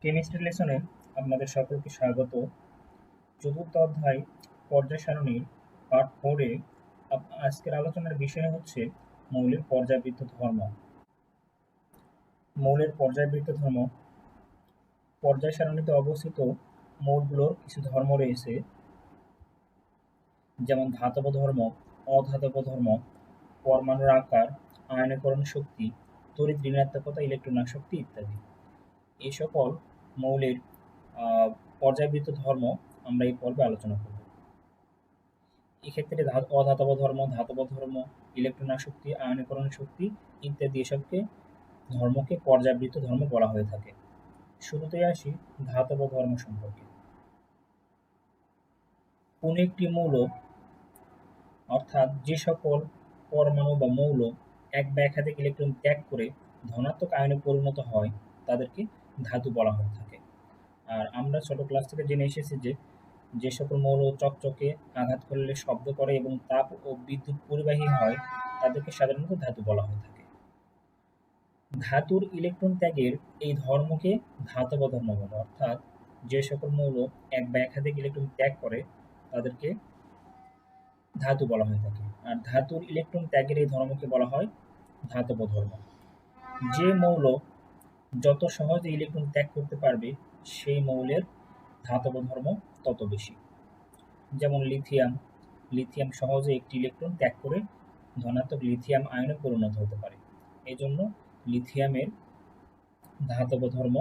Chemistry লেসনে আপনাদের সকলকে স্বাগত। চতুর্থ অধ্যায় পর্যায় সারণীর পার্ট 4-এ আজকের আলোচনার বিষয় হচ্ছে মৌলের পর্যায়বৃত্ত ধর্ম। মৌলের পর্যায়বৃত্ত ধর্ম। পর্যায় সারণীতে অবস্থিত মৌলগুলোর কিছু ধর্ম রয়েছে, যেমন ধাতব ধর্ম, অধাতব ধর্ম, পরমাণুর আকার, আয়নীকরণ শক্তি, তড়িৎ ঋণাত্মকতা, ইলেকট্রন আসক্তি ইত্যাদি। এই সকল মৌলের পর্যায়বৃত্ত ধর্ম আমরা এই পর্বে আলোচনা করব। এক্ষেত্রে অধাতব ধর্ম, ধাতব ধর্ম, ইলেকট্রন আসক্তি, আয়নীকরণ শক্তি ইত্যাদি এসবকে ধর্মকে পর্যায়বৃত্ত ধর্ম বলা হয়ে থাকে। শুরুতেই আসি ধাতব ধর্ম সম্পর্কে। কোন একটি মৌল, অর্থাৎ যে সকল পরমাণু বা মৌল এক বা একাধিক ইলেকট্রন ত্যাগ করে ধনাত্মক আয়নে পরিণত হয় তাদেরকে ধাতু বলা হয়ে থাকে। আর আমরা ছোট ক্লাস থেকে জেনে এসেছি যে যে সকল মৌল চকচকে আঘাত করলে শব্দ করে এবং তাপ ও বিদ্যুৎ পরিবাহী হয় তাদেরকে সাধারণত ধাতু বলা হয়ে থাকে। ধাতুর ইলেকট্রন ত্যাগের এই ধর্মকে ধাতব ধর্ম বলে, অর্থাৎ যে সকল মৌল এক বা একাধিক ইলেকট্রন ত্যাগ করে তাদেরকে ধাতু বলা হয়ে থাকে। আর ধাতুর ইলেকট্রন ত্যাগের এই ধর্মকে বলা হয় ধাতব ধর্ম। যে মৌল যত সহজে ইলেকট্রন ত্যাগ করতে পারবে সেই মৌলের ধাতব ধর্ম তত বেশি। যেমন লিথিয়াম। লিথিয়াম সহজে একটি ইলেকট্রন ত্যাগ করে ধনাত্মক লিথিয়াম আয়নে পরিণত হতে পারে। এই জন্য লিথিয়ামের ধাতব ধর্ম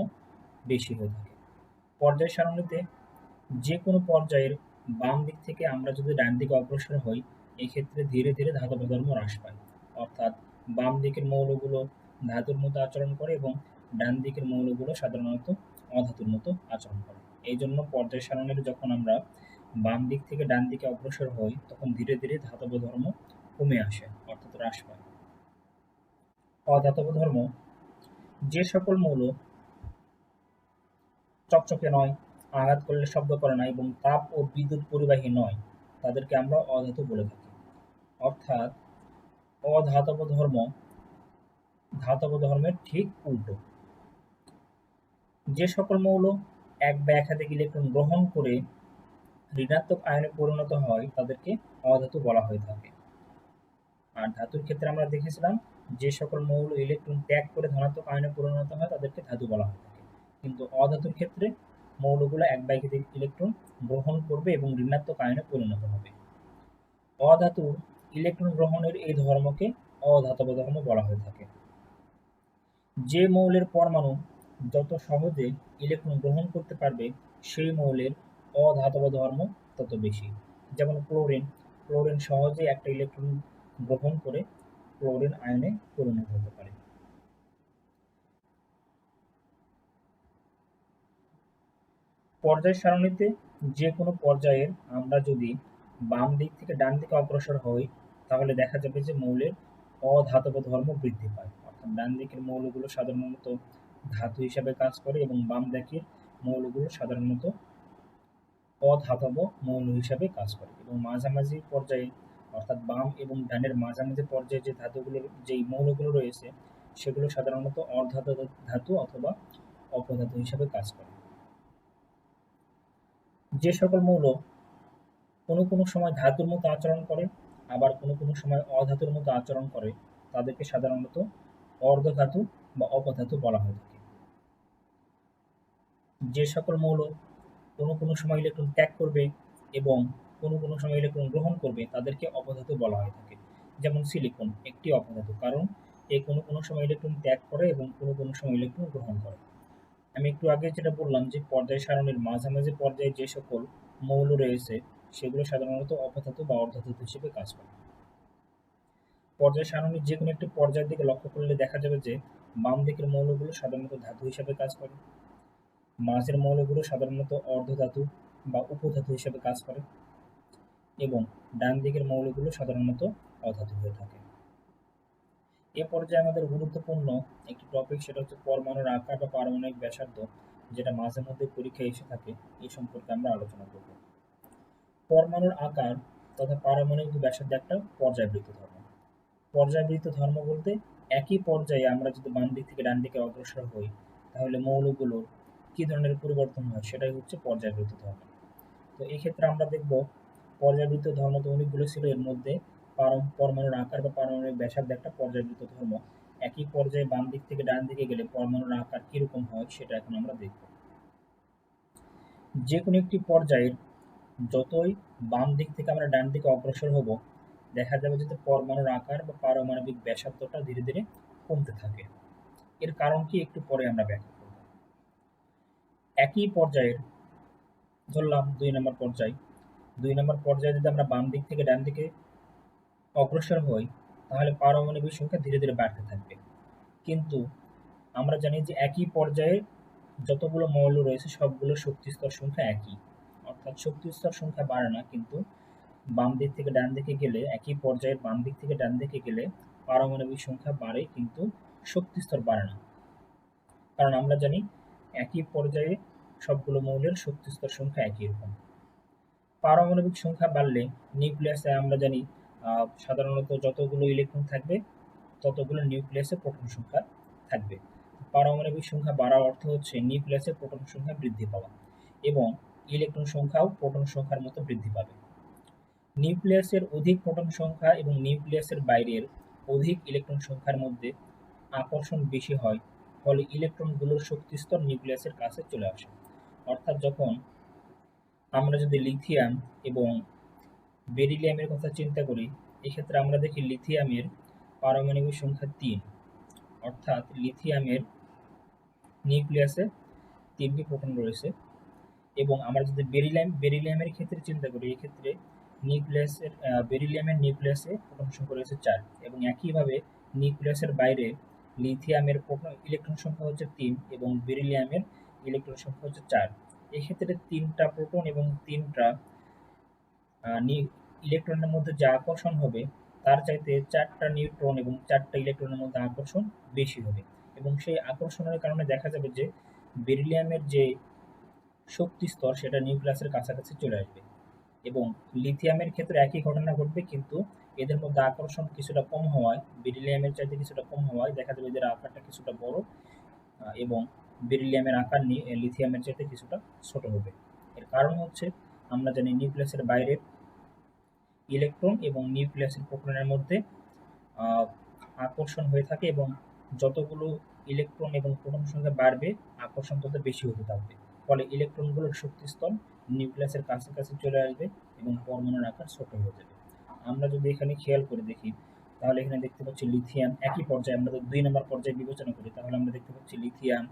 বেশি হয়ে থাকে। পর্যায় সারণীতে যে কোনো পর্যায়ের বাম দিক থেকে আমরা যদি ডান দিকে অগ্রসর হই, এক্ষেত্রে ধীরে ধীরে ধাতব ধর্ম হ্রাস পায়। অর্থাৎ বাম দিকের মৌলগুলো ধাতুর মতো আচরণ করে এবং ডান দিকের মৌলগুলো সাধারণত অধাতুর মতো আচরণ করে। এই জন্য পর্যায় সারণীর যখন আমরা বাম দিক থেকে ডান দিকে অগ্রসর হই তখন ধীরে ধীরে ধাতব ধর্ম কমে আসে, অর্থাৎ হ্রাস পায়। অধাতব ধর্ম। যে সকল মৌল চকচকে নয়, আঘাত করলে শব্দ করে না এবং তাপ ও বিদ্যুৎ পরিবাহী নয় তাদেরকে আমরা অধাতু বলে থাকি। অর্থাৎ অধাতব ধর্ম ধাতব ধর্মের ঠিক উল্টো। যে সকল মৌল এক বা একাধিক ইলেকট্রন গ্রহণ করে ঋণাত্মক আয়নে পরিণত হয় তাদেরকে অধাতু বলা হয়ে থাকে। আর ধাতুর ক্ষেত্রে আমরা দেখেছিলাম যে সকল মৌল ইলেকট্রন ত্যাগ করে ধনাত্মক আয়নে পরিণত হয় তাদেরকে ধাতু বলা হয়ে থাকে। কিন্তু অধাতুর ক্ষেত্রে মৌলগুলো এক বা একাধিক ইলেকট্রন গ্রহণ করবে এবং ঋণাত্মক আয়নে পরিণত হবে। অধাতুর ইলেকট্রন গ্রহণের এই ধর্মকে অধাতব ধর্ম বলা হয়ে থাকে। যে মৌলের পরমাণু যত সহজে ইলেকট্রন গ্রহণ করতে পারবে সেই মৌলের অধাতব ধর্ম তত বেশি। যেমন ক্লোরিন। ক্লোরিন সহজে একটা ইলেকট্রন গ্রহণ করে ক্লোরিন আয়নে পরিণত হতে পারে। পর্যায় সারণীতে যে কোনো পর্যায়ের আমরা যদি বাম দিক থেকে ডান দিকে অগ্রসর হই তাহলে দেখা যাবে যে মৌলের অধাতব ধর্ম বৃদ্ধি পায়। অর্থাৎ ডান দিকের মৌলগুলো সাধারণত ধাতু হিসাবে কাজ করে এবং বাম দিকের মৌলগুলো সাধারণত অধাতব মৌল হিসাবে কাজ করে। এবং মাঝামাঝি পর্যায়ে, অর্থাৎ বাম এবং ডানের মাঝামাঝি পর্যায়ে যে ধাতুগুলোর যেই মৌলগুলো রয়েছে সেগুলো সাধারণত অর্ধাতব ধাতু অথবা অপধাতু হিসাবে কাজ করে। যে সকল মৌল কোনো কোনো সময় ধাতুর মতো আচরণ করে আবার কোনো কোনো সময় অধাতুর মতো আচরণ করে তাদেরকে সাধারণত অর্ধধাতু বা অপধাতু বলা হয়ে থাকে। যে সকল মৌল কোনো কোনো সময় ইলেকট্রন ত্যাগ করবে এবং কোনো কোনো সময় ইলেকট্রন গ্রহণ করবে তাদেরকে অপধাতু বলা হয়ে থাকে। যেমন সিলিকন একটি অপধাতু, কারণ এ কোনো কোনো সময় ইলেকট্রন ত্যাগ করে এবং কোনো কোনো সময় ইলেকট্রন গ্রহণ করে। আমি একটু আগে যেটা বললাম যে পর্যায় সারণীর মাঝামাঝি পর্যায়ে যে সকল মৌল রয়েছে সেগুলো সাধারণত অপধাতু বা অর্ধধাতু হিসেবে কাজ করে। পর্যায় সারণীর যে কোনো একটি পর্যায়ের দিকে লক্ষ্য করলে দেখা যাবে যে বাম দিকের মৌলগুলো সাধারণত ধাতু হিসেবে কাজ করে, মাঝের মৌলগুলো সাধারণত অর্ধধাতু বা উপধাতু হিসেবে কাজ করে এবং ডান দিকের মৌলগুলো সাধারণত অধাতু হয়ে থাকে। এ পর্যায়ে আমাদের গুরুত্বপূর্ণ একটি টপিক, সেটা হচ্ছে পরমাণুর আকার বা পারমাণবিক ব্যাসার্ধ, যেটা মাঝে মধ্যে পরীক্ষায় এসে থাকে। এই সম্পর্কে আমরা আলোচনা করব। পরমাণুর আকার তথা পারমাণবিক ব্যাসার্ধ একটা পর্যায়বৃত্ত ধর্ম। পর্যায়বৃত্ত ধর্ম বলতে একই পর্যায়ে আমরা যদি বাম দিক থেকে ডান দিকে অগ্রসর হই তাহলে মৌলগুলোর কি ধরনের পরিবর্তন হয় সেটাই হচ্ছে পর্যায়বৃত্ত ধর্ম। তো এই ক্ষেত্রে আমরা দেখব পর্যায়বৃত্ত ধর্ম তো অনেকগুলো ছিল, এর মধ্যে পরমাণুর আকার বা পারমাণবিক ব্যাসার্ধ একটা পর্যায়বৃত্ত ধর্ম। একই পর্যায়ে বাম দিক থেকে ডান দিকে গেলে পরমাণুর আকার কিরকম হয় সেটা এখন আমরা দেখব। যে কোনো একটি পর্যায়ের যতই বাম দিক থেকে আমরা ডান দিকে অগ্রসর হব, দেখা যাবে যে পরমাণুর আকার বা পারমাণবিক ব্যাসার্ধটা ধীরে ধীরে কমতে থাকে। এর কারণ কি একটু পরে আমরা ব্যাখ্যা করব। একই পর্যায়ের ধরলাম 2 নম্বর পর্যায়ে যদি আমরা বাম দিক থেকে ডান দিকে অগ্রসর হই, তাহলে পারমাণবিক সংখ্যা ধীরে ধীরে বাড়তে থাকবে। কিন্তু আমরা জানি যে একই পর্যায়ে যতগুলো মৌল রয়েছে সবগুলো শক্তি স্তর সংখ্যা একই, অর্থাৎ শক্তি স্তর সংখ্যা বাড়ে না, কিন্তু বাম দিক থেকে ডান দিকে গেলে একই পর্যায়ের বাম দিক থেকে ডান দিকে গেলে পারমাণবিক সংখ্যা বাড়ে, কিন্তু শক্তি স্তর বাড়ে না। কারণ আমরা জানি একই পর্যায়ে সবগুলো মৌলের শক্তি স্তর সংখ্যা একই রকম। পারমাণবিক সংখ্যা বাড়লে নিউক্লিয়াসে আমরা জানি সাধারণত যতগুলো ইলেকট্রন থাকবে ততগুলো নিউক্লিয়াসে প্রোটন সংখ্যা থাকবে। পারমাণবিক সংখ্যা বাড়ার অর্থ হচ্ছে নিউক্লিয়াসে প্রোটন সংখ্যা বৃদ্ধি পাওয়া, এবং ইলেকট্রন সংখ্যাও প্রোটন সংখ্যার মতো বৃদ্ধি পাবে। নিউক্লিয়াসের অধিক প্রোটন সংখ্যা এবং নিউক্লিয়াসের বাইরের অধিক ইলেকট্রন সংখ্যার মধ্যে আকর্ষণ বেশি হয়, ফলে ইলেকট্রনগুলোর শক্তিস্তর নিউক্লিয়াসের কাছে চলে আসে। অর্থাৎ যখন আমরা যদি লিথিয়াম এবং বেরিলিয়ামের কথা চিন্তা করি, এক্ষেত্রে আমরা দেখি লিথিয়ামের পারমাণবিক সংখ্যা 3, অর্থাৎ লিথিয়ামের নিউক্লিয়াসে 3টি প্রোটন রয়েছে। এবং আমরা যদি বেরিলিয়ামের ক্ষেত্রে চিন্তা করি, এক্ষেত্রে বেরিলিয়ামের নিউক্লিয়াসে প্রোটন সংখ্যা রয়েছে 4, এবং একইভাবে নিউক্লিয়াসের বাইরে লিথিয়ামের ইলেকট্রন সংখ্যা হচ্ছে 3 এবং বেরিলিয়ামের ইলেকট্রন সংখ্যা হচ্ছে 4। এক্ষেত্রে 3টা প্রোটন এবং 3টা ইলেকট্রনের মধ্যে যে আকর্ষণ হবে তার চাইতে 4টা নিউট্রন এবং 4টা ইলেকট্রনের মধ্যে আকর্ষণ বেশি হবে, এবং সেই আকর্ষণের কারণে দেখা যাবে যে বেরিলিয়ামের যে শক্তি স্তর সেটা নিউক্লিয়াসের কাছাকাছি চলে আসবে। এবং লিথিয়ামের ক্ষেত্রে একই ঘটনা ঘটবে, কিন্তু এদের মধ্যে আকর্ষণ কিছুটা কম হওয়ায়, বেরিলিয়ামের চাইতে কিছুটা কম হওয়ায় দেখা যাবে এদের আকারটা কিছুটা বড়, এবং বেরিলিয়ামের আকার লিথিয়ামের চাইতে কিছুটা ছোট হবে। এর কারণ হচ্ছে আমরা জানি নিউক্লিয়াসের বাইরে ইলেকট্রন এবং নিউক্লিয়াসের প্রোটনের মধ্যে আকর্ষণ হয়ে থাকে, এবং যতগুলো ইলেকট্রন এবং প্রোটন সংখ্যা বাড়বে আকর্ষণ তত বেশি হতে থাকবে, ফলে ইলেকট্রনগুলোর শক্তি স্তর নিউক্লিয়াসের কাছাকাছি চলে আসবে এবং পরমাণুর আকার ছোট হয়ে যাবে। আমরা যদি এখানে খেয়াল করে দেখি, তাহলে এখানে দেখতে পাচ্ছি লিথিয়াম একই পর্যায়ে, আমরা যদি 2 নম্বর পর্যায়ে বিবেচনা করি তাহলে আমরা দেখতে পাচ্ছি লিথিয়াম,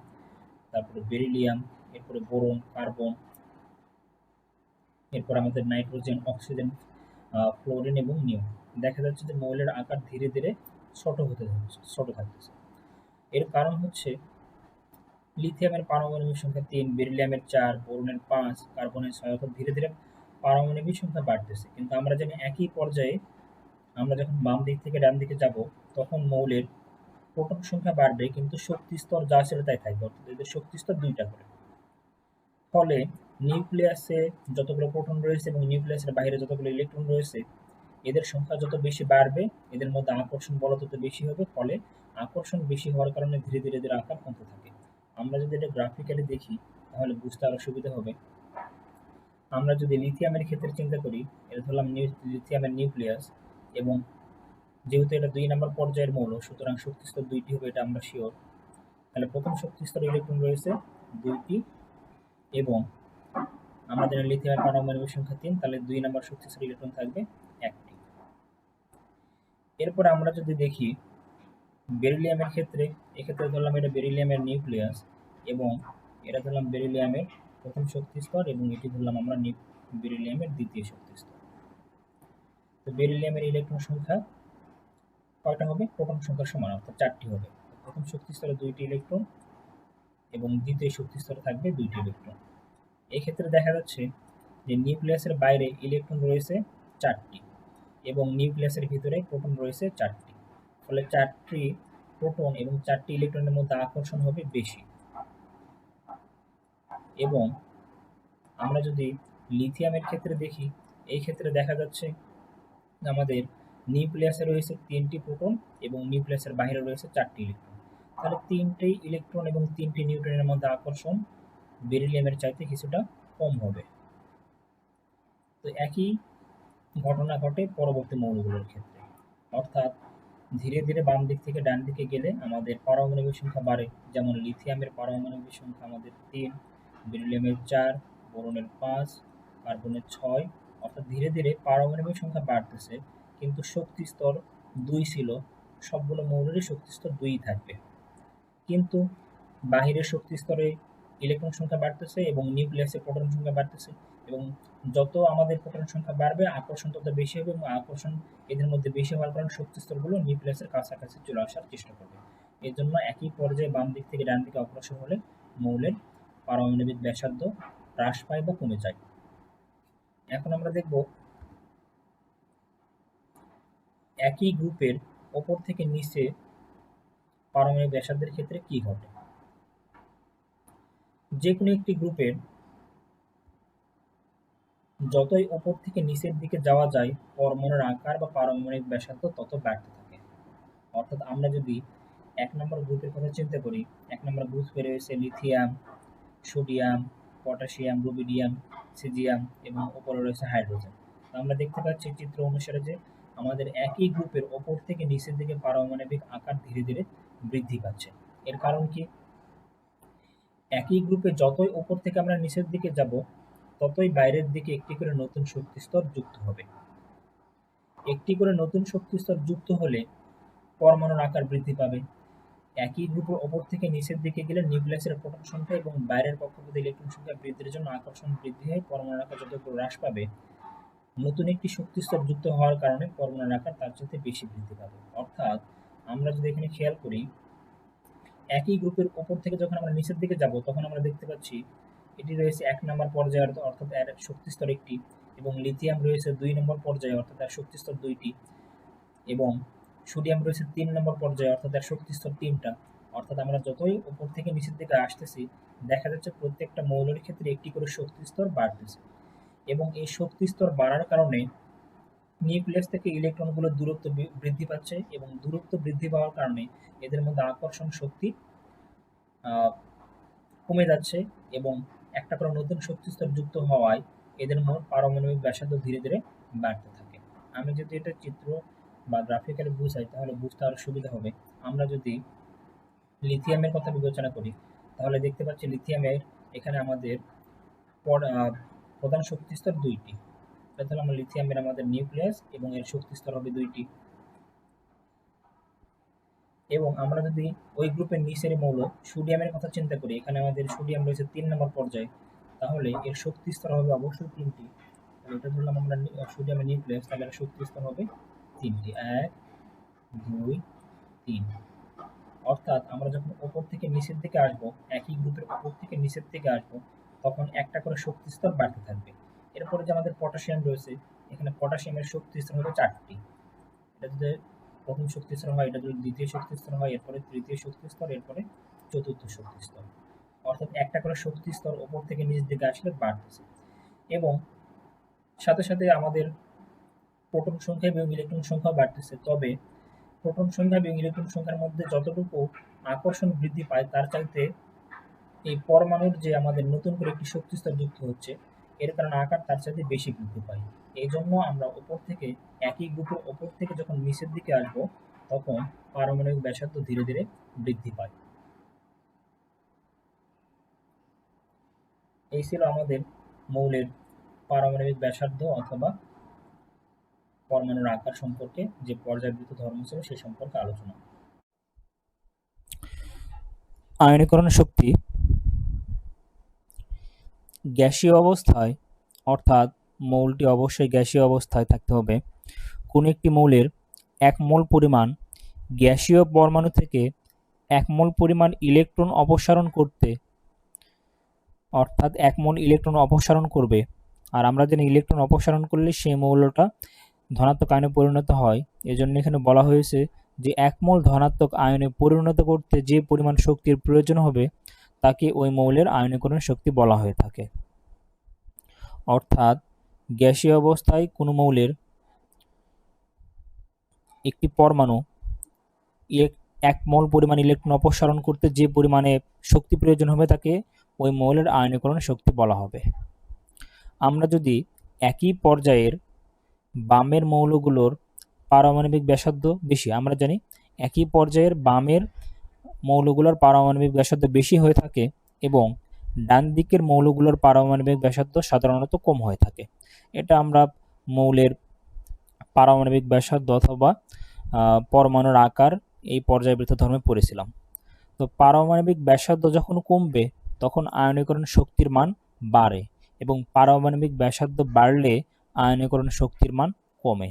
তারপরে বেরিলিয়াম, এরপরে বোরন, কার্বন, এরপর আমাদের নাইট্রোজেন, অক্সিজেন, ফ্লোরিন এবং নিয়ন। দেখা যাচ্ছে যে মৌলের আকার ধীরে ধীরে ছোট থাকতেছে। এর কারণ হচ্ছে লিথিয়ামের পারমাণবিক সংখ্যা 3, বেরিলিয়ামের 4, বোরনের 5, কার্বনের 6, অর্থাৎ ধীরে ধীরে পারমাণবিক সংখ্যা বাড়তেছে। কিন্তু আমরা জানি একই পর্যায়ে আমরা যখন বাম দিক থেকে ডান দিকে যাব তখন মৌলের প্রোটন সংখ্যা বাড়বে, কিন্তু শক্তি স্তর যা ছিল তাই থাকবে, অর্থাৎ এদের শক্তি স্তর 2টা করে। ফলে নিউক্লিয়াসে যতগুলো প্রোটন রয়েছে এবং নিউক্লিয়াসের বাইরে যতগুলো ইলেকট্রন রয়েছে এদের সংখ্যা যত বেশি বাড়বে এদের মধ্যে আকর্ষণ বল তত বেশি হবে, ফলে আকর্ষণ বেশি হওয়ার কারণে ধীরে ধীরে এদের আকার কমতে থাকে। আমরা যদি এটা গ্রাফিক্যালি দেখি তাহলে বুঝতে আরো সুবিধা হবে। আমরা যদি লিথিয়ামের ক্ষেত্রে চিন্তা করি, এটা ধরলাম লিথিয়ামের নিউক্লিয়াস, এবং যেহেতু এটা 2 নম্বর পর্যায়ের মৌল সুতরাং শক্তিস্তর 2টি হবে, এটা আমরা শিওর। তাহলে প্রথম শক্তিস্তরে ইলেকট্রন রয়েছে 2টি, এবং আমরা জানি লিথিয়ামের পারমাণবিক সংখ্যা 3, তাহলে 2 নম্বর শক্তিস্তরে ইলেকট্রন থাকবে 1টি। এরপর আমরা যদি দেখি বেরিলিয়ামের ক্ষেত্রে, এক্ষেত্রে ধরলাম এটা বেরিলিয়ামের নিউক্লিয়াস, এবং এটা ধরলাম বেরিলিয়ামের প্রথম শক্তিস্তর, এবং এটি ধরলাম আমরা বেরিলিয়ামের দ্বিতীয় শক্তিস্তর। তো বেরিলিয়ামের ইলেকট্রন সংখ্যা কয়টা হবে? প্রোটন সংখ্যার সমান, অর্থাৎ 4টি হবে। প্রথম শক্তিস্তরে 2টি ইলেকট্রন এবং দ্বিতীয় শক্তিস্তরে থাকবে 2টি ইলেকট্রন। এক্ষেত্রে দেখা যাচ্ছে যে নিউক্লিয়াসের বাইরে ইলেকট্রন রয়েছে 4টি এবং নিউক্লিয়াসের ভিতরে প্রোটন রয়েছে 4টি, ফলে 4টি প্রোটন এবং 4টি ইলেকট্রনের মধ্যে আকর্ষণ হবে বেশি। এবং আমরা যদি লিথিয়ামের ক্ষেত্রে দেখি, এই ক্ষেত্রে দেখা যাচ্ছে আমাদের নিউক্লিয়াসে রয়েছে 3টি প্রোটন এবং নিউক্লিয়াসের বাইরে রয়েছে 4টি ইলেকট্রন, তাহলে 3টি ইলেকট্রন এবং 3টি নিউট্রনের মধ্যে আকর্ষণ বেরিলিয়ামের চাইতে কিছুটা কম হবে। তো একই ঘটনা ঘটে পরবর্তী মৌলগুলোর ক্ষেত্রে, অর্থাৎ ধীরে ধীরে বাম দিক থেকে ডান দিকে গেলে আমাদের পারমাণবিক সংখ্যা বাড়ে। যেমন লিথিয়ামের পারমাণবিক সংখ্যা আমাদের ৩, বেরিলিয়ামের ৪, বোরনের ৫, কার্বনের ৬। অর্থাৎ ধীরে ধীরে পারমাণবিক সংখ্যা বাড়তেছে, কিন্তু শক্তি স্তর ২ ছিল, সবগুলো মৌলেরই শক্তি স্তর ২ থাকবে। কিন্তু বাহিরের শক্তি স্তরে ইলেকট্রন সংখ্যা বাড়তেছে এবং নিউক্লিয়াসে প্রোটন সংখ্যা বাড়তেছে, এবং যত আমাদের প্রোটন সংখ্যা বাড়বে আকর্ষণ তত বেশি হবে, এবং আকর্ষণ এদের মধ্যে বেশি হওয়ার কারণে শক্তি স্তরগুলো নিউক্লিয়াসের কাছাকাছি চলে আসার চেষ্টা করবে। এর জন্য একই পর্যায়ে বাম দিক থেকে ডান দিকে অগ্রসর হলে মৌলের পারমাণবিক ব্যাসার্ধ হ্রাস পায় বা কমে যায়। এখন আমরা দেখব একই গ্রুপের ওপর থেকে নিচে পারমাণবিক ব্যাসার্ধের ক্ষেত্রে কি ঘটে। যে কোনো একটি গ্রুপের যতই ওপর থেকে নিচের দিকে যাওয়া যায়, পরমাণুর আকার বা পারমাণবিক ব্যাসার্ধ তত বাড়তে থাকে। অর্থাৎ আমরা যদি ১ নম্বর গ্রুপের কথা চিন্তা করি, ১ নম্বর গ্রুপে রয়েছে lithium, sodium, potassium, rubidium, caesium এবং উপরে রয়েছে হাইড্রোজেন। তো আমরা দেখতে পাচ্ছি চিত্র অনুসারে যে আমাদের একই গ্রুপের ওপর থেকে নিচের দিকে পারমাণবিক আকার ধীরে ধীরে বৃদ্ধি পাচ্ছে। এর কারণ কি? একই গ্রুপে যতই ওপর থেকে আমরা নিচের দিকে যাব, ততই বাইরের দিকে একটি করে নতুন শক্তি স্তর যুক্ত হবে। একটি করে নতুন শক্তি স্তর যুক্ত হলে পরমাণুর আকার বৃদ্ধি পাবে। একই গ্রুপের ওপর থেকে নিচের দিকে গেলে নিউক্লিয়াসের প্রোটন সংখ্যা এবং বাইরের কক্ষপথে ইলেকট্রন সংখ্যা বৃদ্ধির জন্য আকর্ষণ বৃদ্ধি হয়ে পরমাণুর আকার যত হ্রাস পাবে, নতুন একটি শক্তি স্তর যুক্ত হওয়ার কারণে পরমাণুর আকার তার চাইতে বেশি বৃদ্ধি পাবে। অর্থাৎ আমরা যদি এখানে খেয়াল করি, একই গ্রুপের ওপর থেকে যখন আমরা নিচের দিকে যাব, তখন আমরা দেখতে পাচ্ছি এটি রয়েছে ১ নম্বর পর্যায়ে, অর্থাৎ এর শক্তি স্তর ১টি, এবং লিথিয়াম রয়েছে ২ নম্বর পর্যায়ে, অর্থাৎ এর শক্তি স্তর ২টি, এবং সোডিয়াম রয়েছে ৩ নম্বর পর্যায়ে, অর্থাৎ এর শক্তি স্তর ৩টা। অর্থাৎ আমরা যতই উপর থেকে নিচের দিকে আসতেছি, দেখা যাচ্ছে প্রত্যেকটা মৌলের ক্ষেত্রে একটি করে শক্তি স্তর বাড়তেছে, এবং এই শক্তি স্তর বাড়ার কারণে নিউক্লিয়াস থেকে ইলেকট্রনগুলোর দূরত্ব বৃদ্ধি পাচ্ছে, এবং দূরত্ব বৃদ্ধি পাওয়ার কারণে এদের মধ্যে আকর্ষণ শক্তি কমে যাচ্ছে, এবং একটা করে নতুন শক্তি স্তর যুক্ত হওয়ায় এদের পারমাণবিক ব্যাসার্ধ ধীরে ধীরে বাড়তে থাকে। আমি যদি এটা চিত্র বা গ্রাফিক্যালি বুঝাই তাহলে বুঝতে আরো সুবিধা হবে। আমরা যদি লিথিয়ামের কথা বিবেচনা করি, তাহলে দেখতে পাচ্ছি লিথিয়ামের এখানে আমাদের প্রধান শক্তি স্তর ২টি। তাহলে আমরা লিথিয়ামের আমাদের নিউক্লিয়াস এবং এর শক্তি স্তর হবে ২টি। এবং আমরা যদি ওই গ্রুপের নিচের মৌল সোডিয়ামের কথা চিন্তা করি, এখানে আমাদের সোডিয়াম রয়েছে ৩ নম্বর পর্যায়ে, তাহলে এর শক্তি স্তর হবে অবশ্যই ৩টি। এটা ধরলাম আমরা সোডিয়ামের নিউক্লিয়াস, তাহলে এর শক্তি স্তর হবে ৩টি, ১, ২, ৩। অর্থাৎ আমরা যখন ওপর থেকে নিচের দিকে আসবো, একই গ্রুপের ওপর থেকে নিচের দিকে আসবো, তখন একটা করে শক্তি স্তর বাড়তে থাকবে। এরপরে যে আমাদের পটাশিয়াম রয়েছে, এখানে পটাশিয়ামের শক্তি স্তর হবে ৪টি। এটা যদি প্রথম শক্তি স্তর হয়, এটা যদি দ্বিতীয় শক্তি স্তর হয়, এরপরে তৃতীয় শক্তি স্তর, এরপরে চতুর্থ শক্তি স্তর। অর্থাৎ একটা করে শক্তি স্তর ওপর থেকে নিচ দিকে আসলে বাড়তেছে, এবং সাথে সাথে আমাদের প্রোটন সংখ্যা এবং ইলেকট্রন সংখ্যা বাড়তেছে। তবে প্রোটন সংখ্যা এবং ইলেকট্রন সংখ্যার মধ্যে যতটুকু আকর্ষণ বৃদ্ধি পায়, তার চাইতে এই পরমাণুর যে আমাদের নতুন করে একটি শক্তি স্তর যুক্ত হচ্ছে, এর কারণে আকার তার চাইতে বেশি বৃদ্ধি পায়। এই জন্য আমরা ওপর থেকে একই গ্রুপের ওপর থেকে যখন নিচের দিকে আসবো, তখন পারমাণবিক ব্যাসার্ধ ধীরে ধীরে বৃদ্ধি পায়। এই ছিল আমাদের মৌলের পারমাণবিক ব্যাসার্ধ অথবা পরমাণুর আকার সম্পর্কে যে পর্যায়বৃত্ত ধর্ম ছিল সে সম্পর্কে আলোচনা। আয়নীকরণ শক্তি গ্যাসীয় অবস্থায়, অর্থাৎ মৌলটি অবশ্যই গ্যাসীয় অবস্থায় থাকতে হবে। কোনো একটি মৌলের ১ মোল পরিমাণ গ্যাসীয় পরমাণু থেকে ১ মোল পরিমাণ ইলেকট্রন অপসারণ করতে, অর্থাৎ ১ মোল ইলেকট্রন অপসারণ করবে। আর আমরা জানি ইলেকট্রন অপসারণ করলে সেই মৌলটা ধনাত্মক আয়নে পরিণত হয়। এজন্য এখানে বলা হয়েছে যে ১ মোল ধনাত্মক আয়নে পরিণত করতে যে পরিমাণ শক্তির প্রয়োজন হবে, তাকে ওই মৌলের আয়নীকরণ শক্তি বলা হয়ে থাকে। অর্থাৎ গ্যাসীয় অবস্থায় কোনো মৌলের একটি পরমাণু ১ মোল পরিমাণ ইলেকট্রন অপসারণ করতে যে পরিমাণে শক্তি প্রয়োজন হবে, তাকে ওই মৌলের আয়নীকরণ শক্তি বলা হবে। আমরা যদি একই পর্যায়ের বামের মৌলগুলোর পারমাণবিক ব্যাসার্ধ বেশি, আমরা জানি একই পর্যায়ের বামের মৌলগুলোর পারমাণবিক ব্যাসার্ধ বেশি হয়ে থাকে এবং ডান দিকের মৌলগুলোর পারমাণবিক ব্যাসার্ধ সাধারণত কম হয়ে থাকে। এটা আমরা মৌলের পারমাণবিক ব্যাসার্ধ অথবা পরমাণুর আকার এই পর্যায়বৃত্ত ধর্মে পড়েছিলাম। তো পারমাণবিক ব্যাসার্ধ যখন কমবে তখন আয়নীকরণ শক্তির মান বাড়ে এবং পারমাণবিক ব্যাসার্ধ বাড়লে আয়নীকরণ শক্তির মান কমে।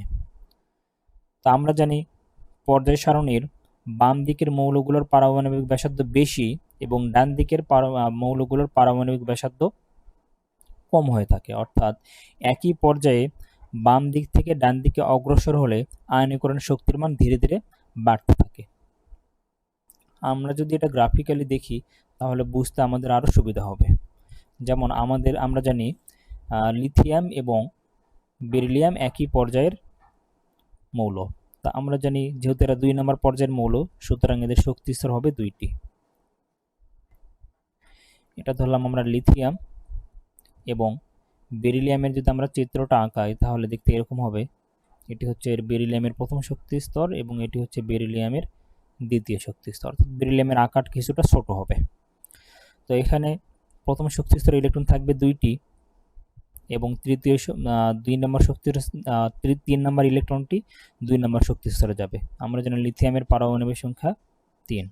তা আমরা জানি পর্যায় সারণীর বাম দিকের মৌলগুলোর পারমাণবিক ব্যাসার্ধ বেশি এবং ডান দিকের মৌলগুলোর পারমাণবিক ব্যাসার্ধ কম হয়ে থাকে, অর্থাৎ একই পর্যায়ে বাম দিক থেকে ডান দিকে অগ্রসর হলে আয়নীকরণ শক্তির মান ধীরে ধীরে বাড়তে থাকে। আমরা যদি এটা গ্রাফিক্যালি দেখি তাহলে বুঝতে আমাদের আরও সুবিধা হবে। যেমন আমরা জানি লিথিয়াম এবং বেরিলিয়াম একই পর্যায়ের মৌল। তা আমরা জানি যেহেতু এরা 2 নম্বর পর্যায়ের মৌল, সুতরাং এদের শক্তি স্তর হবে 2টি। এটা ধরলাম আমরা লিথিয়াম এবং বেরিলিয়ামের যদি আমরা চিত্রটা আঁকাই তাহলে দেখতে এরকম হবে। এটি হচ্ছে বেরিলিয়ামের প্রথম শক্তি স্তর এবং এটি হচ্ছে বেরিলিয়ামের দ্বিতীয় শক্তি স্তর। বেরিলিয়ামের আকার কিছুটা ছোট হবে। তো এখানে প্রথম শক্তি স্তরে ইলেকট্রন থাকবে 2টি এবং 3 নম্বর ইলেকট্রনটি 2 নম্বর শক্তি স্তরে যাবে। আমরা জানি লিথিয়ামের পারমাণবিক সংখ্যা 3।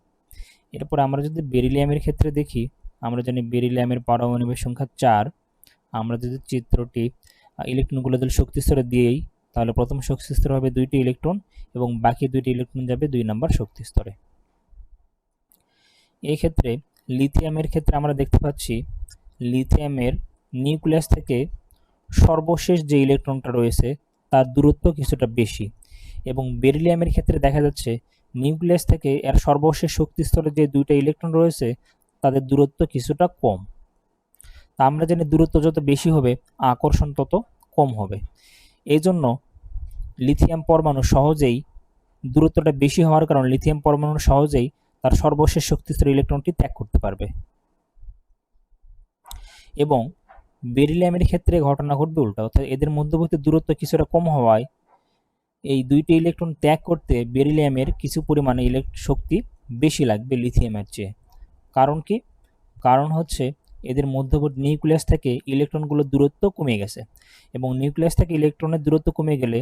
এরপর আমরা যদি বেরিলিয়ামের ক্ষেত্রে দেখি, আমরা জানি বেরিলিয়ামের পারমাণবিক সংখ্যা 4। আমরা যদি চিত্রটি ইলেকট্রনগুলো যদি শক্তি স্তরে দিয়েই তাহলে প্রথম শক্তি স্তরে হবে 2টি ইলেকট্রন এবং বাকি 2টি ইলেকট্রন যাবে 2 নম্বর শক্তি স্তরে। এই ক্ষেত্রে লিথিয়ামের ক্ষেত্রে আমরা দেখতে পাচ্ছি লিথিয়ামের নিউক্লিয়াস থেকে সর্বশেষ যে ইলেকট্রনটা রয়েছে তার দূরত্ব কিছুটা বেশি এবং বেরিলিয়ামের ক্ষেত্রে দেখা যাচ্ছে নিউক্লিয়াস থেকে এর সর্বশেষ শক্তি স্তরে যে 2টা ইলেকট্রন রয়েছে তাদের দূরত্ব কিছুটা কম। তা আমরা জানি দূরত্ব যত বেশি হবে আকর্ষণ তত কম হবে। এই জন্য লিথিয়াম পরমাণু সহজেই দূরত্বটা বেশি হওয়ার কারণে লিথিয়াম পরমাণু সহজেই তার সর্বশেষ শক্তিস্তর ইলেকট্রনটি ত্যাগ করতে পারবে এবং বেরিলিয়ামের ক্ষেত্রে ঘটনা ঘটবে উল্টা, অর্থাৎ এদের মধ্যবর্তী দূরত্ব কিছুটা কম হওয়ায় এই 2টি ইলেকট্রন ত্যাগ করতে বেরিলিয়ামের কিছু পরিমাণে শক্তি বেশি লাগবে লিথিয়ামের চেয়ে। কারণ কি? কারণ হচ্ছে এদের মধ্যবর্তী নিউক্লিয়াস থেকে ইলেকট্রনগুলোর দূরত্ব কমে গেছে এবং নিউক্লিয়াস থেকে ইলেকট্রনের দূরত্ব কমে গেলে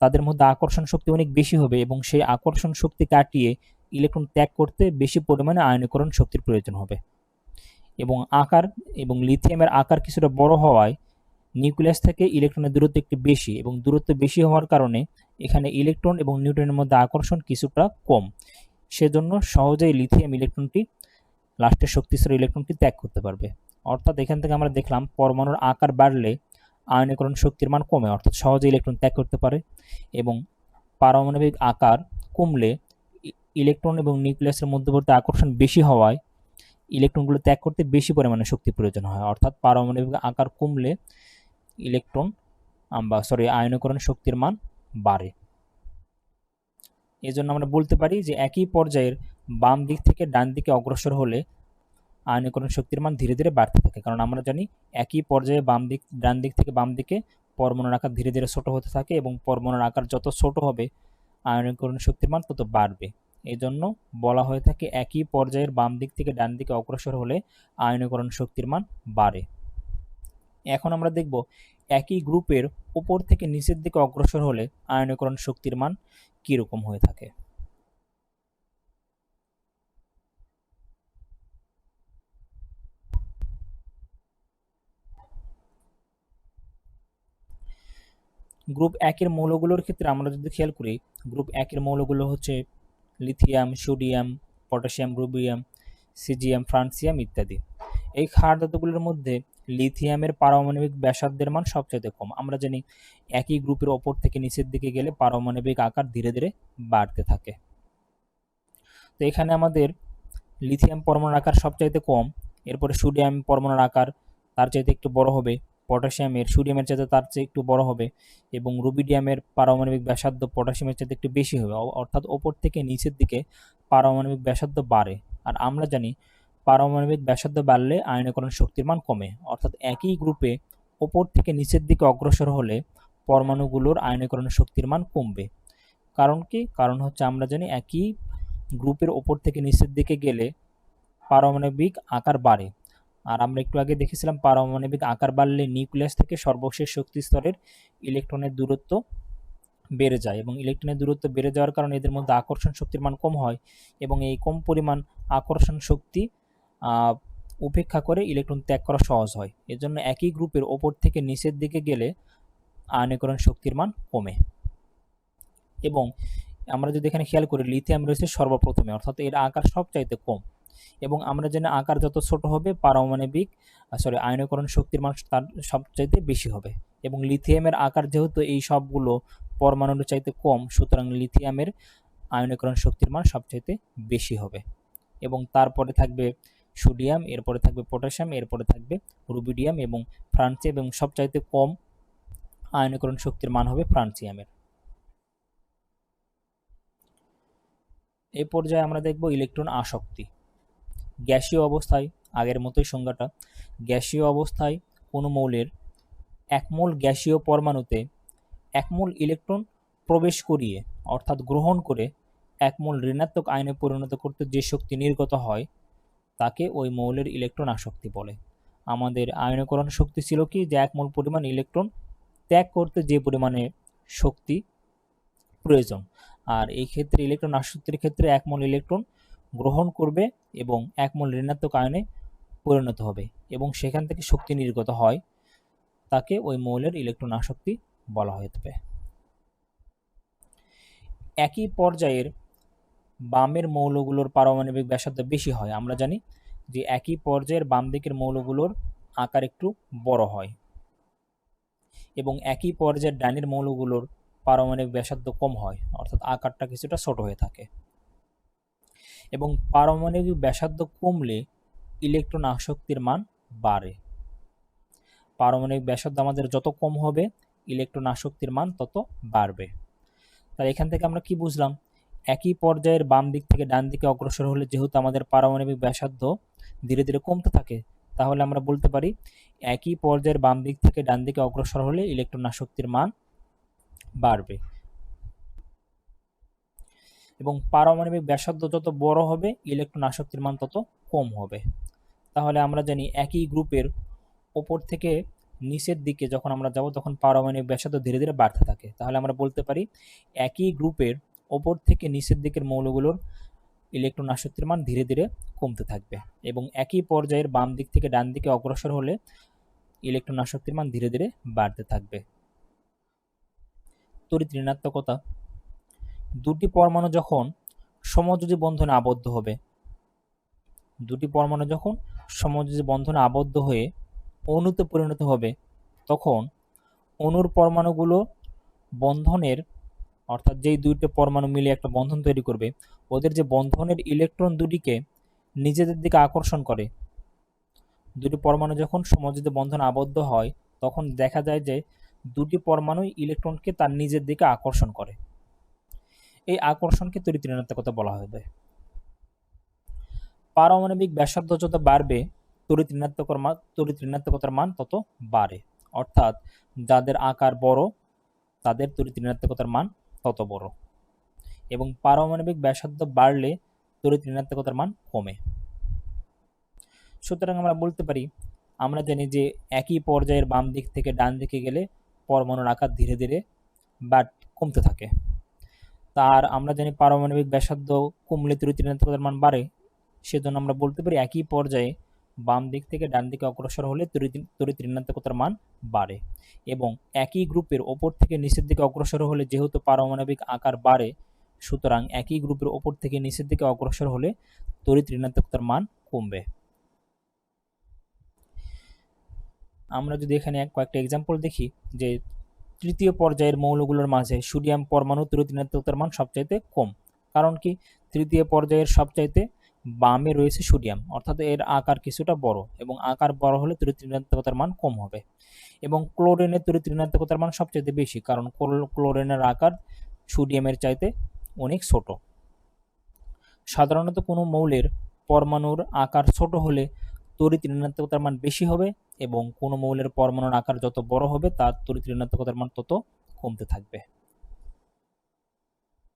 তাদের মধ্যে আকর্ষণ শক্তি অনেক বেশি হবে এবং সেই আকর্ষণ শক্তি কাটিয়ে ইলেকট্রন ত্যাগ করতে বেশি পরিমাণে আয়নীকরণ শক্তির প্রয়োজন হবে এবং লিথিয়ামের আকার কিছুটা বড় হওয়ায় নিউক্লিয়াস থেকে ইলেকট্রনের দূরত্ব একটু বেশি এবং দূরত্ব বেশি হওয়ার কারণে এখানে ইলেকট্রন এবং নিউট্রনের মধ্যে আকর্ষণ কিছুটা কম। সেজন্য সহজেই লিথিয়াম ইলেকট্রনটি লাস্টের শক্তিস্তর ইলেকট্রনটি ত্যাগ করতে পারবে। অর্থাৎ এখান থেকে আমরা দেখলাম পরমাণুর আকার বাড়লে আয়নীকরণ শক্তির মান কমে, অর্থাৎ সহজে ইলেকট্রন ত্যাগ করতে পারে, এবং পারমাণবিক আকার কমলে ইলেকট্রন এবং নিউক্লিয়াসের মধ্যবর্তী আকর্ষণ বেশি হওয়ায় ইলেকট্রনগুলো ত্যাগ করতে বেশি পরিমাণে শক্তি প্রয়োজন হয়। অর্থাৎ পারমাণবিক আকার কমলে আয়নীকরণ শক্তির মান বাড়ে। এজন্য আমরা বলতে পারি যে একই পর্যায়ের বাম দিক থেকে ডান দিকে অগ্রসর হলে আয়নীকরণ শক্তির মান ধীরে ধীরে বাড়তে থাকে, কারণ আমরা জানি একই পর্যায়ে ডান দিক থেকে বাম দিকে পরমাণুর আকার ধীরে ধীরে ছোট হতে থাকে এবং পরমাণুর আকার যত ছোট হবে আয়নীকরণ শক্তির মান তত বাড়বে। এই জন্য বলা হয়ে থাকে একই পর্যায়ের বাম দিক থেকে ডান দিকে অগ্রসর হলে আয়নীকরণ শক্তির মান বাড়ে। এখন আমরা দেখব একই গ্রুপের উপর থেকে নিচের দিকে অগ্রসর হলে আয়নীকরণ শক্তির মান কিরকম হয়ে থাকে। গ্রুপ 1-এর মৌলগুলোর ক্ষেত্রে আমরা যদি খেয়াল করি, গ্রুপ 1-এর মৌলগুলো হচ্ছে lithium, sodium, potassium, rubidium, caesium, francium ইত্যাদি। এই ক্ষার ধাতুগুলোর মধ্যে লিথিয়ামের পারমাণবিক ব্যাসার্ধের মান সবচেয়ে কম। আমরা জানি একই গ্রুপের ওপর থেকে নিচের দিকে গেলে পারমাণবিক আকার ধীরে ধীরে বাড়তে থাকে। তো এখানে আমাদের লিথিয়াম পরমাণুর আকার সবচাইতে কম, এরপরে সোডিয়াম পরমাণুর আকার তার চাইতে একটু বড় হবে, সোডিয়ামের চাইতে তার চেয়ে একটু বড় হবে এবং রুবিডিয়ামের পারমাণবিক ব্যাসার্ধ পটাশিয়ামের চাইতে একটু বেশি হবে, অর্থাৎ ওপর থেকে নিচের দিকে পারমাণবিক ব্যাসার্ধ বাড়ে। আর আমরা জানি পারমাণবিক ব্যাসার্ধ বাড়লে আয়নীকরণ শক্তির মান কমে, অর্থাৎ একই গ্রুপে ওপর থেকে নিচের দিকে অগ্রসর হলে পরমাণুগুলোর আয়নীকরণ শক্তির মান কমবে। কারণ কি? কারণ হচ্ছে আমরা জানি একই গ্রুপের ওপর থেকে নিচের দিকে গেলে পারমাণবিক আকার বাড়ে। আর আমরা একটু আগে দেখেছিলাম পারমাণবিক আকার বাড়লে নিউক্লিয়াস থেকে সর্বশেষ শক্তি স্তরের ইলেকট্রনের দূরত্ব বেড়ে যায়, এবং ইলেকট্রনের দূরত্ব বেড়ে যাওয়ার কারণে এদের মধ্যে আকর্ষণ শক্তির মান কম হয়, এবং এই কম পরিমাণ আকর্ষণ শক্তি উপেক্ষা করে ইলেকট্রন ত্যাগ করা সহজ হয়। এজন্য একই গ্রুপের ওপর থেকে নিচের দিকে গেলে আয়নীকরণ শক্তির মান কমে। এবং আমরা যদি এখানে খেয়াল করি, লিথিয়াম রয়েছে সর্বপ্রথমে, অর্থাৎ এর আকার সবচাইতে কম, এবং আমরা জানি আকার যত ছোট হবে আয়নীকরণ শক্তির মান তার সবচাইতে বেশি হবে। এবং লিথিয়ামের আকার যেহেতু এই সবগুলো পরমাণুর চাইতে কম, সুতরাং লিথিয়ামের আয়নীকরণ শক্তির মান সবচাইতে বেশি হবে। এবং তারপরে থাকবে সোডিয়াম, এরপরে থাকবে পটাশিয়াম, এরপরে থাকবে রুবিডিয়াম এবং ফ্রান্সিয়াম, এবং সবচাইতে কম আয়নীকরণ শক্তির মান হবে ফ্রান্সিয়ামের। এই পর্যায়ে আমরা দেখব ইলেকট্রন আসক্তি। গ্যাসীয় অবস্থায় আগের মতোই সংজ্ঞাটা, গ্যাসীয় অবস্থায় কোনো মৌলের এক মোল গ্যাসীয় পরমাণুতে এক মোল ইলেকট্রন প্রবেশ করিয়ে অর্থাৎ গ্রহণ করে এক মোল ঋণাত্মক আয়নে পরিণত করতে যে শক্তি নির্গত হয় তাকে ওই মৌলের ইলেকট্রন আসক্তি বলে। আমাদের আয়নীকরণ শক্তি ছিল কি, যে এক মোল পরিমাণ ইলেকট্রন ত্যাগ করতে যে পরিমাণে শক্তি প্রয়োজন, আর এই ক্ষেত্রে ইলেকট্রন আসক্তির ক্ষেত্রে এক মোল ইলেকট্রন গ্রহণ করবে এবং এক মোল ঋণাত্মক আয়নে পরিণত হবে, এবং সেখান থেকে শক্তি নির্গত হয়, তাকে ওই মৌলের ইলেকট্রন আসক্তি বলা হয়ে থাকে। একই পর্যায়ের বামের মৌলগুলোর পারমাণবিক ব্যাসার্ধ বেশি হয়। আমরা জানি যে একই পর্যায়ের বাম দিকের মৌলগুলোর আকার একটু বড় হয়, এবং একই পর্যায়ের ডানের মৌলগুলোর পারমাণবিক ব্যাসার্ধ কম হয়, অর্থাৎ আকারটা কিছুটা ছোট হয়ে থাকে। এবং পারমাণবিক ব্যাসার্ধ কমলে ইলেকট্রন আসক্তির মান বাড়ে। পারমাণবিক ব্যাসার্ধ আমাদের যত কম হবে ইলেকট্রন আসক্তির মান তত বাড়বে। তাই এখান থেকে আমরা কি বুঝলাম, একই পর্যায়ের বাম দিক থেকে ডান দিকে অগ্রসর হলে যেহেতু আমাদের পারমাণবিক ব্যাসার্ধ ধীরে ধীরে কমতে থাকে, তাহলে আমরা বলতে পারি একই পর্যায়ের বাম দিক থেকে ডান দিকে অগ্রসর হলে ইলেকট্রন আসক্তির মান বাড়বে। এবং পারমাণবিক ব্যাসার্ধ যত বড় হবে ইলেকট্রন আসক্তির মান তত কম হবে। তাহলে আমরা জানি একই গ্রুপের ওপর থেকে নিচের দিকে যখন আমরা যাব তখন পারমাণবিক ব্যাসার্ধ ধীরে ধীরে বাড়তে থাকে। তাহলে আমরা বলতে পারি একই গ্রুপের ওপর থেকে নিচের দিকের মৌলগুলোর ইলেকট্রন আসক্তির মান ধীরে ধীরে কমতে থাকবে, এবং একই পর্যায়ের বাম দিক থেকে ডান দিকে অগ্রসর হলে ইলেকট্রন আসক্তির মান ধীরে ধীরে বাড়তে থাকবে। তড়িৎ ঋণাত্মকতা, দুটি পরমাণু যখন সমযোজী বন্ধনে আবদ্ধ হবে, দুটি পরমাণু যখন সমযোজী বন্ধনে আবদ্ধ হয়ে অণুতে পরিণত হবে, তখন অণুর পরমাণুগুলো বন্ধনের, অর্থাৎ যেই দুইটা পরমাণু মিলে একটা বন্ধন তৈরি করবে, ওদের যে বন্ধনের ইলেকট্রন দুটিকে নিজেদের দিকে আকর্ষণ করে। দুটি পরমাণু যখন সমযোজী বন্ধনে আবদ্ধ হয় তখন দেখা যায় যে দুটি পরমাণু ইলেকট্রনকে তার নিজের দিকে আকর্ষণ করে। এই আকর্ষণকে তড়িৎ ঋণাত্মকতা বলা হবে। পারমাণবিক ব্যাসার্ধ যত বাড়বে তড়িৎ ঋণাত্মকতার মান তত বাড়ে, অর্থাৎ যাদের আকার বড় তাদের তড়িৎ ঋণাত্মকতার মান তত বড়, এবং পারমাণবিক ব্যাসার্ধ বাড়লে তড়িৎ ঋণাত্মকতার মান কমে। সুতরাং আমরা বলতে পারি, আমরা জানি যে একই পর্যায়ের বাম দিক থেকে ডান দিকে গেলে পরমাণুর আকার ধীরে ধীরে কমতে থাকে। তার আমরা জানি পারমাণবিক ব্যাসার্ধ কমলে তড়িৎ ঋণাত্মকতার মান বাড়ে, সেজন্য আমরা বলতে পারি একই পর্যায়ে বাম দিক থেকে ডান দিকে অগ্রসর হলে তড়িৎ ঋণাত্মকতার মান বাড়ে, এবং একই গ্রুপের ওপর থেকে নিচের দিকে অগ্রসর হলে যেহেতু পারমাণবিক আকার বাড়ে, সুতরাং একই গ্রুপের ওপর থেকে নিচের দিকে অগ্রসর হলে তড়িৎ ঋণাত্মকতার মান কমবে। আমরা যদি এখানে কয়েকটা এক্সাম্পল দেখি, যে তৃতীয় পর্যায়ের মৌলগুলোর মাঝে সোডিয়াম পরমাণু তড়িৎ ঋণাত্মকতার মান সবচাইতে কম। কারণ কি, তৃতীয় পর্যায়ের সবচাইতে বামে রয়েছে সোডিয়াম, অর্থাৎ এর আকার কিছুটা বড়, এবং আকার বড় হলে তড়িৎ ঋণাত্মকতার মান কম হবে। এবং ক্লোরিনের তড়িৎ ঋণাত্মকতার মান সবচাইতে বেশি, কারণ ক্লোরিনের আকার সোডিয়ামের চাইতে অনেক ছোট। সাধারণত কোনো মৌলের পরমাণুর আকার ছোট হলে তড়িৎ ঋণাত্মকতার মান বেশি হবে এবং কোনো মৌলের পরমাণুর আকার যত বড় হবে তার তড়িৎ ঋণাত্মকতার মান তত কমতে থাকবে।